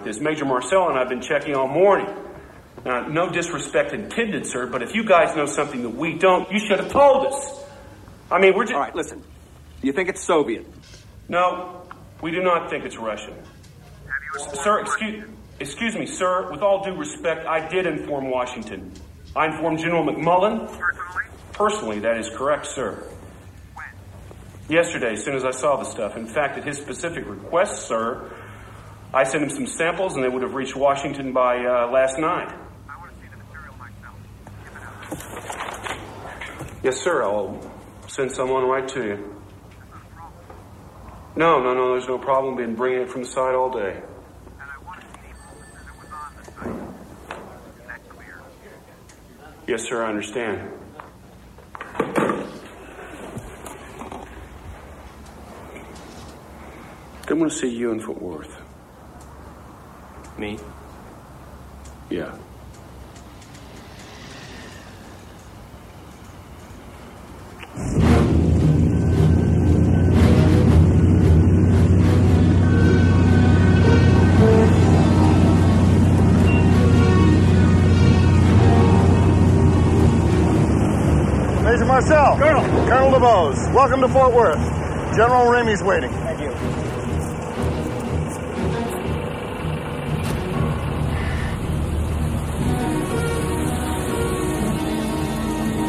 with this. Major Marcel and I have been checking all morning. Now, no disrespect intended, sir, but if you guys know something that we don't, you should have told us. I mean, we're just... All right, listen. You think it's Soviet? No, we do not think it's Russian. Sir, excuse me, sir. With all due respect, I did inform Washington. I informed General McMullen. Personally, that is correct, sir. When? Yesterday, as soon as I saw the stuff. In fact, at his specific request, sir, I sent him some samples, and they would have reached Washington by last night. I want to see the material myself. Give it up. Yes, sir. I'll send someone right to you. No, there's no problem. Been bringing it from the site all day. And I want to see the officer that was on the site. Is that clear? Yes, sir, I understand. I want to see you in Fort Worth. Me? Yeah. Major Marcel. Colonel DeBose. Welcome to Fort Worth. General Ramey's waiting. Thank you.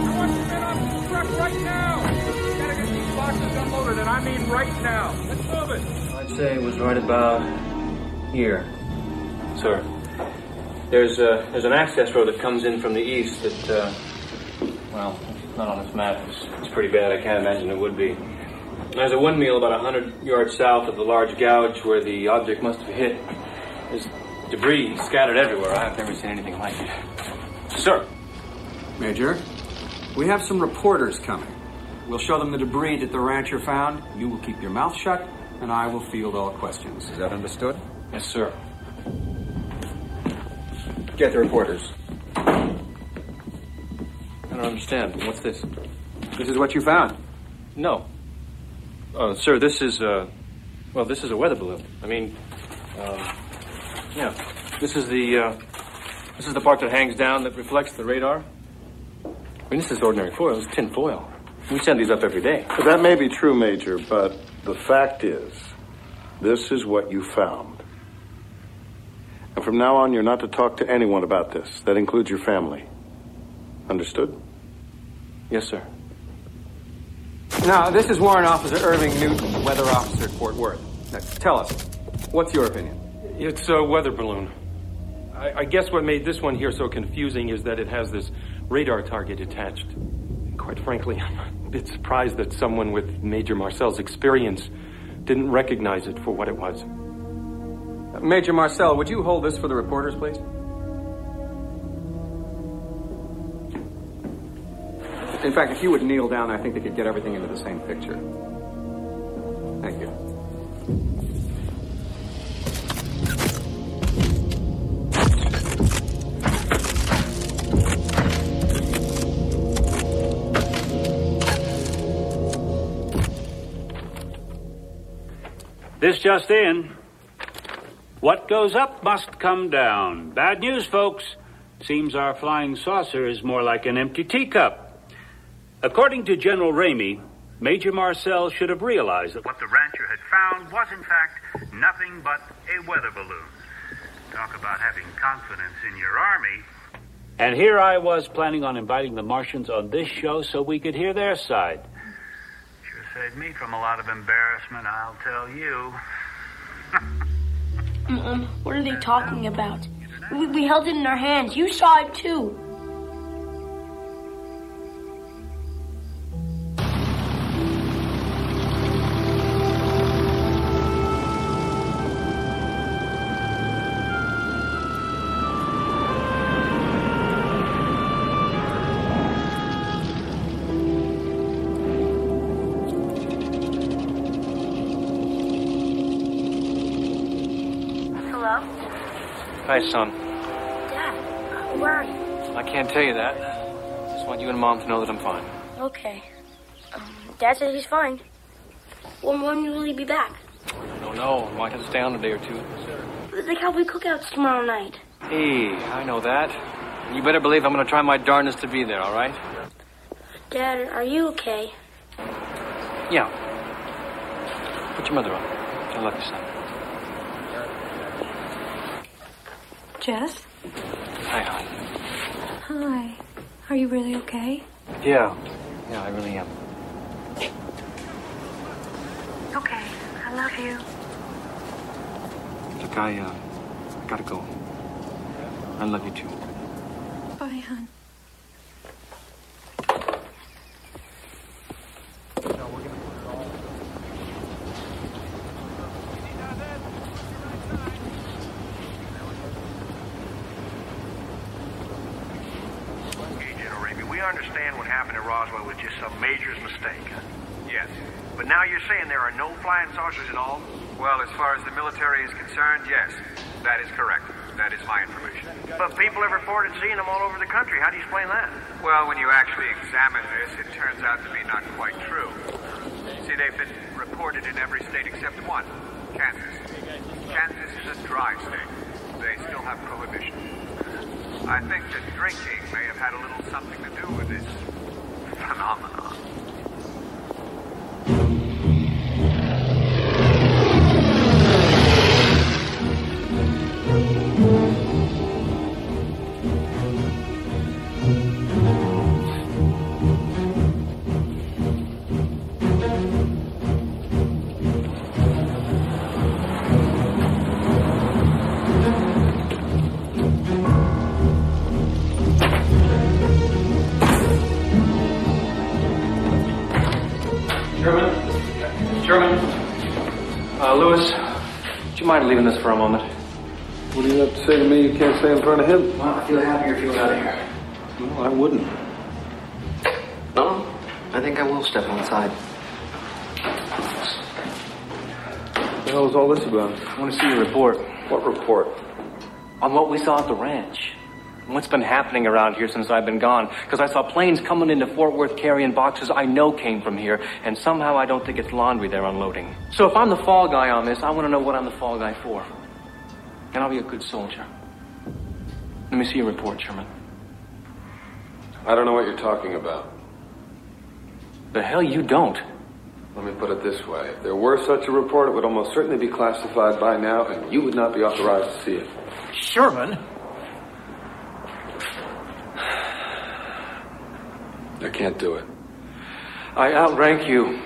I want you men on this truck right now. Gotta get these boxes unloaded, and I mean right now. Let's move it. I'd say it was right about here, sir. There's an access road that comes in from the east that, well, not on this map. It's pretty bad. I can't imagine it would be. There's a windmill about 100 yards south of the large gouge where the object must have hit. There's debris scattered everywhere. I've never seen anything like it. Sir. Major, we have some reporters coming. We'll show them the debris that the rancher found. You will keep your mouth shut, and I will field all questions. Is that understood? Yes, sir. Get the reporters. I don't understand. What's this? This is what you found. No. Sir, this is, well, this is a weather balloon. I mean, yeah. This is the part that hangs down that reflects the radar. I mean, this is ordinary foil. It's tin foil. We send these up every day. But that may be true, Major, but the fact is, this is what you found. And from now on, you're not to talk to anyone about this. That includes your family. Understood? Yes, sir. Now, this is Warrant Officer Irving Newton, weather officer at Fort Worth. Now, tell us, what's your opinion? It's a weather balloon. I guess what made this one here so confusing is that it has this radar target attached. Quite frankly, I'm a bit surprised that someone with Major Marcel's experience didn't recognize it for what it was. Major Marcel, would you hold this for the reporters, please? In fact, if you would kneel down, I think they could get everything into the same picture. Thank you. This just in. What goes up must come down. Bad news, folks. Seems our flying saucer is more like an empty teacup. According to General Ramey, Major Marcel should have realized that what the rancher had found was, in fact, nothing but a weather balloon. Talk about having confidence in your army. And here I was planning on inviting the Martians on this show so we could hear their side. Sure saved me from a lot of embarrassment, I'll tell you. What are they talking about? We held it in our hands. You saw it too. Hi, son. Dad, where are you? I can't tell you that. Just want you and Mom to know that I'm fine. Okay. Dad says he's fine. When will he be back? I don't know. Might have to stay on a day or two. the cowboy cookouts tomorrow night. Hey, I know that. You better believe I'm going to try my darndest to be there, all right? Dad, are you okay? Yeah. Put your mother on. I love you, son. Jess? Hi, hon. Hi. Are you really okay? Yeah. Yeah, I really am. Okay. I love you. Look, I gotta go. I love you, too. Bye, hon. We understand what happened at Roswell was just some major's mistake. Yes. But now you're saying there are no flying saucers at all? Well, as far as the military is concerned, yes. That is correct. That is my information. But people have reported seeing them all over the country. How do you explain that? Well, when you actually examine this, it turns out to be not quite true. See, they've been reported in every state except one, Kansas. Kansas is a dry state. They still have prohibition. I think that drinking may have had a little something to do with this phenomenon. Lewis, would you mind leaving this for a moment? What do you have to say to me you can't say in front of him? Well, I feel happier if you went out of here. No, I wouldn't. No, I think I will step outside. What the hell is all this about? I want to see your report. What report? On what we saw at the ranch. And what's been happening around here since I've been gone. Because I saw planes coming into Fort Worth carrying boxes I know came from here. And somehow I don't think it's laundry they're unloading. So if I'm the fall guy on this, I want to know what I'm the fall guy for. And I'll be a good soldier. Let me see your report, Sherman. I don't know what you're talking about. The hell you don't. Let me put it this way. If there were such a report, it would almost certainly be classified by now, and you would not be authorized to see it. Sherman? I can't do it. I outrank you.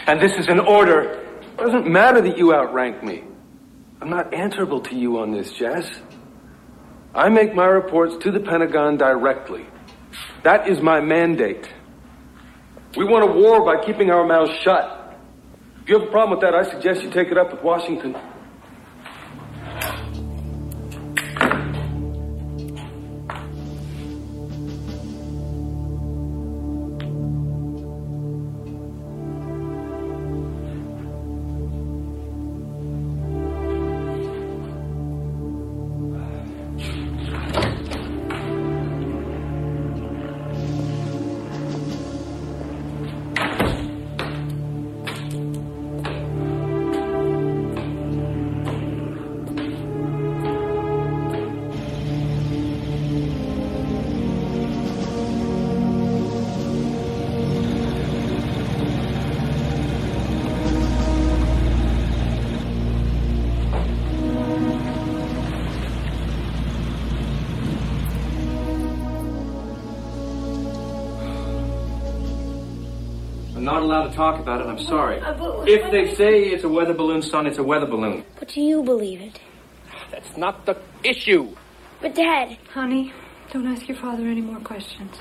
And this is an order. It doesn't matter that you outrank me. I'm not answerable to you on this, Jess. I make my reports to the Pentagon directly. That is my mandate. We won a war by keeping our mouths shut. If you have a problem with that, I suggest you take it up with Washington. I'm not allowed to talk about it. I'm sorry. If they say it's a weather balloon, son, it's a weather balloon. But do you believe it? That's not the issue. But Dad... Honey, don't ask your father any more questions.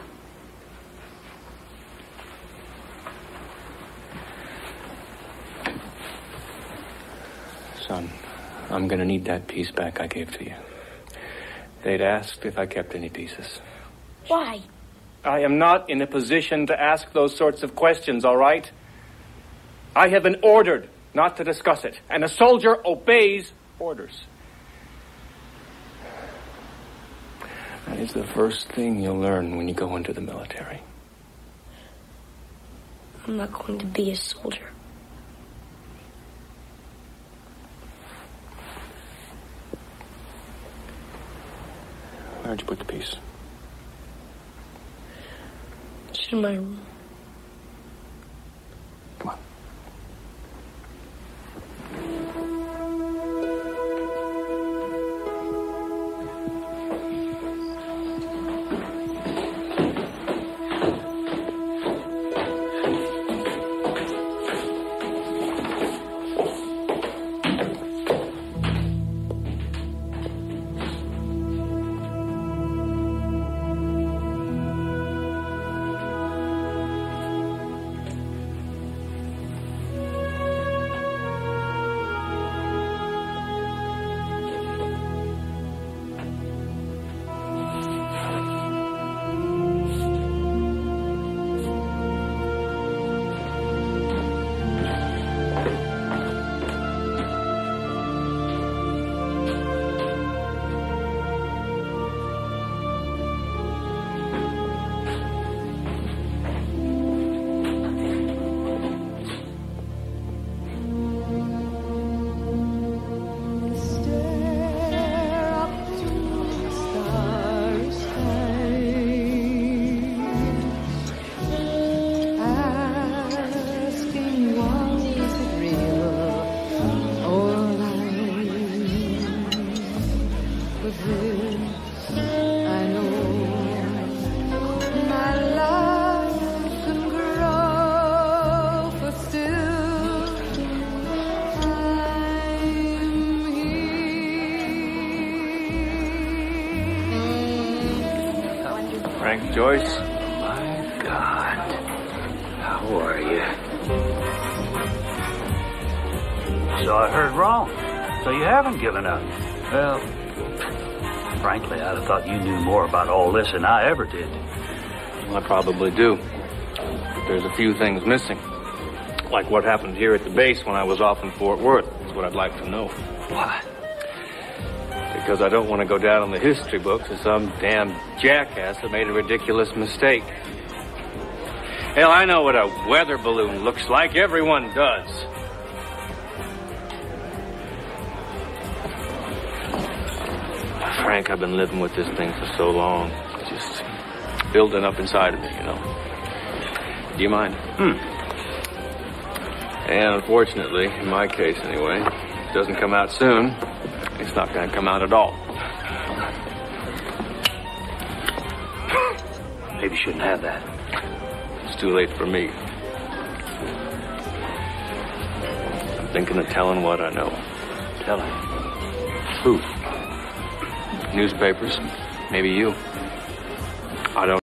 Son, I'm gonna need that piece back I gave to you. They'd asked if I kept any pieces. Why? I am not in a position to ask those sorts of questions, all right? I have been ordered not to discuss it, and a soldier obeys orders. That is the first thing you'll learn when you go into the military. I'm not going to be a soldier. Where'd you put the piece? It's in my room. Come on. Frank Joyce. My God. How are you? So I heard wrong. So you haven't given up. Well, frankly, I'd have thought you knew more about all this than I ever did. Well, I probably do. But there's a few things missing. Like what happened here at the base when I was off in Fort Worth. That's what I'd like to know. What? Because I don't want to go down in the history books as some damn jackass that made a ridiculous mistake. Hell, I know what a weather balloon looks like. Everyone does. Frank, I've been living with this thing for so long. It's just building up inside of me, you know. Do you mind? And unfortunately, in my case anyway, if it doesn't come out soon, it's not going to come out at all. Maybe you shouldn't have that. It's too late for me. I'm thinking of telling what I know. Telling? Who? Newspapers. Maybe you. I don't